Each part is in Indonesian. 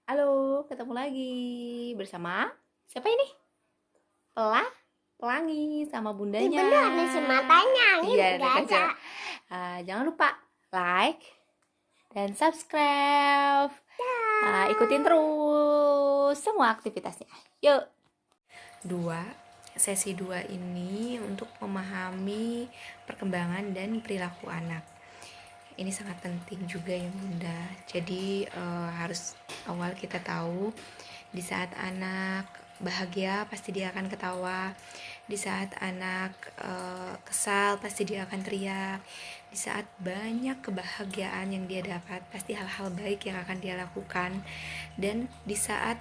Halo, ketemu lagi bersama siapa ini? Pelangi sama Ih bundanya. bener nih si matanya, ini Iya, ada nggak ada. kacau. Jangan lupa like dan subscribe. Ikutin Dah. terus semua aktivitasnya. Yuk. Sesi 2 ini untuk memahami perkembangan dan perilaku anak. Ini sangat penting juga ya Bunda. Jadi harus awal kita tahu di saat anak bahagia pasti dia akan ketawa. Di saat anak kesal pasti dia akan teriak. Di saat banyak kebahagiaan yang dia dapat pasti hal-hal baik yang akan dia lakukan. Dan di saat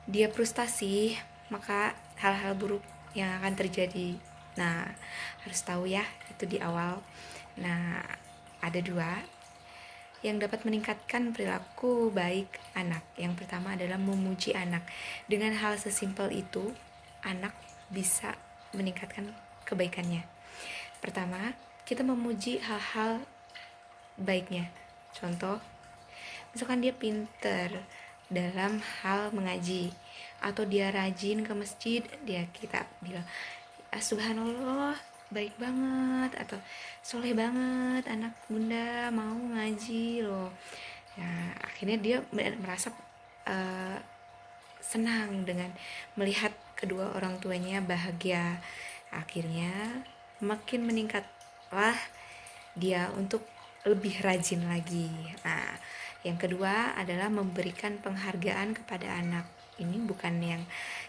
dia frustasi maka hal-hal buruk yang akan terjadi. Nah, harus tahu ya itu di awal. Nah, ada dua yang dapat meningkatkan perilaku baik anak. Yang pertama adalah memuji anak. Dengan hal sesimpel itu, anak bisa meningkatkan kebaikannya. Pertama, kita memuji hal-hal baiknya. Contoh, misalkan dia pinter dalam hal mengaji atau dia rajin ke masjid, kita bilang subhanallah baik banget, atau soleh banget anak bunda mau ngaji loh. Ya, akhirnya dia merasa uh, senang dengan melihat kedua orang tuanya bahagia. Akhirnya makin meningkatlah dia untuk lebih rajin lagi. Nah, yang kedua adalah memberikan penghargaan kepada anak. Ini bukan yang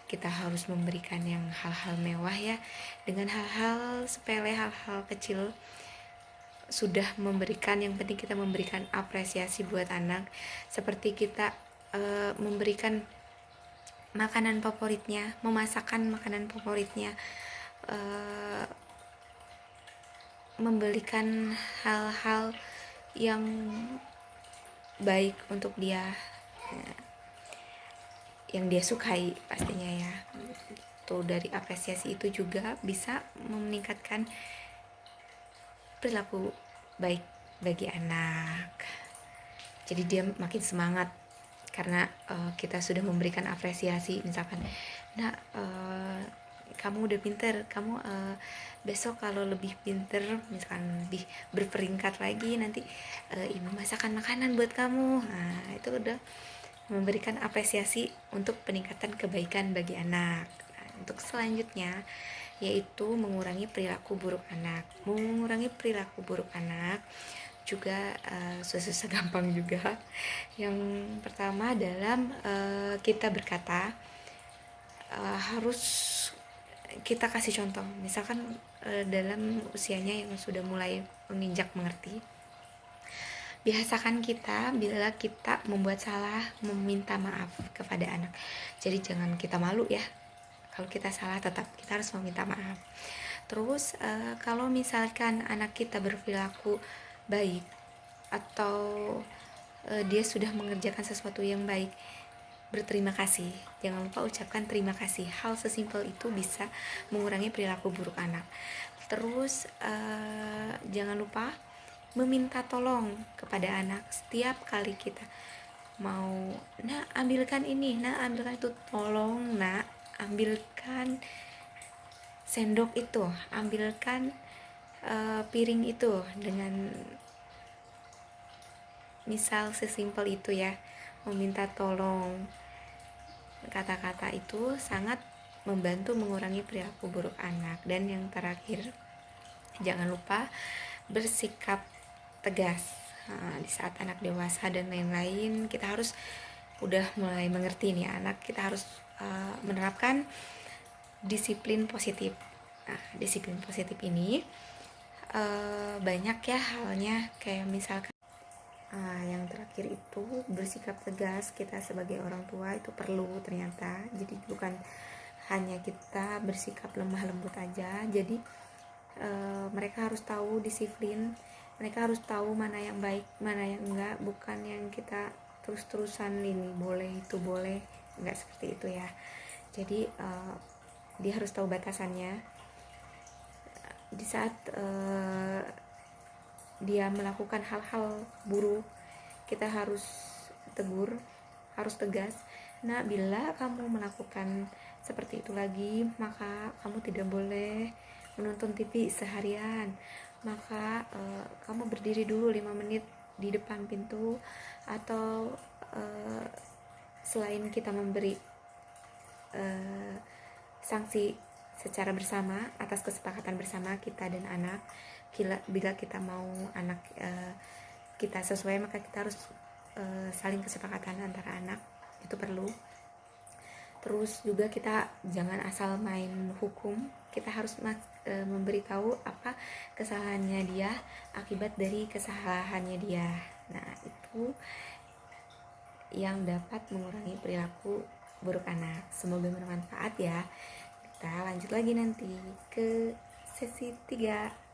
kita harus memberikan yang hal-hal mewah ya. Dengan hal-hal sepele, hal-hal kecil sudah memberikan. Yang penting kita memberikan apresiasi buat anak. Seperti kita memberikan makanan favoritnya, memasakkan makanan favoritnya, memberikan hal-hal yang baik untuk dia, yang dia sukai pastinya ya. Tuh, dari apresiasi itu juga bisa meningkatkan perilaku baik bagi anak. Jadi dia makin semangat karena kita sudah memberikan apresiasi. Misalkan, nah kamu udah pinter, kamu besok kalau lebih pinter, misalkan lebih berperingkat lagi, nanti ibu masakan makanan buat kamu. Nah, itu udah memberikan apresiasi untuk peningkatan kebaikan bagi anak. Nah, untuk selanjutnya yaitu mengurangi perilaku buruk anak. Mengurangi perilaku buruk anak juga susah gampang juga. Yang pertama dalam kita berkata, harus kita kasih contoh. Misalkan dalam usianya yang sudah mulai menginjak mengerti, biasakan kita bila kita membuat salah meminta maaf kepada anak. Jadi jangan kita malu ya, kalau kita salah tetap kita harus meminta maaf. Terus kalau misalkan anak kita berperilaku baik atau dia sudah mengerjakan sesuatu yang baik, berterima kasih. Jangan lupa ucapkan terima kasih. Hal sesimpel itu bisa mengurangi perilaku buruk anak. Terus jangan lupa meminta tolong kepada anak. Setiap kali kita mau, nak ambilkan ini, nak ambilkan itu, tolong nak ambilkan sendok itu, ambilkan piring itu. Dengan misal sesimpel itu ya, meminta tolong. Kata-kata itu sangat membantu mengurangi perilaku buruk anak. Dan yang terakhir, jangan lupa bersikap tegas. Di saat anak dewasa dan lain-lain, kita harus udah mulai mengerti nih anak, kita harus menerapkan disiplin positif. Disiplin positif ini banyak ya halnya, kayak misalkan yang terakhir itu bersikap tegas. Kita sebagai orang tua itu perlu ternyata. Jadi bukan hanya kita bersikap lemah lembut aja. Jadi mereka harus tahu disiplin, mereka harus tahu mana yang baik mana yang enggak. Bukan yang kita terus-terusan ini boleh itu boleh, enggak seperti itu ya. Jadi dia harus tahu batasannya. Di saat dia melakukan hal-hal buruk, kita harus tegur, harus tegas. Nah, bila kamu melakukan seperti itu lagi, maka kamu tidak boleh menonton TV seharian. Maka kamu berdiri dulu 5 menit di depan pintu. Atau selain kita memberi sanksi secara bersama atas kesepakatan bersama kita dan anak, bila kita mau anak kita sesuai, maka kita harus saling kesepakatan antara anak, itu perlu. Terus juga kita jangan asal main hukum, kita harus memberitahu apa kesalahannya dia, akibat dari kesalahannya dia. Nah, itu yang dapat mengurangi perilaku buruk anak. Semoga bermanfaat ya. Kita lanjut lagi nanti ke sesi 3.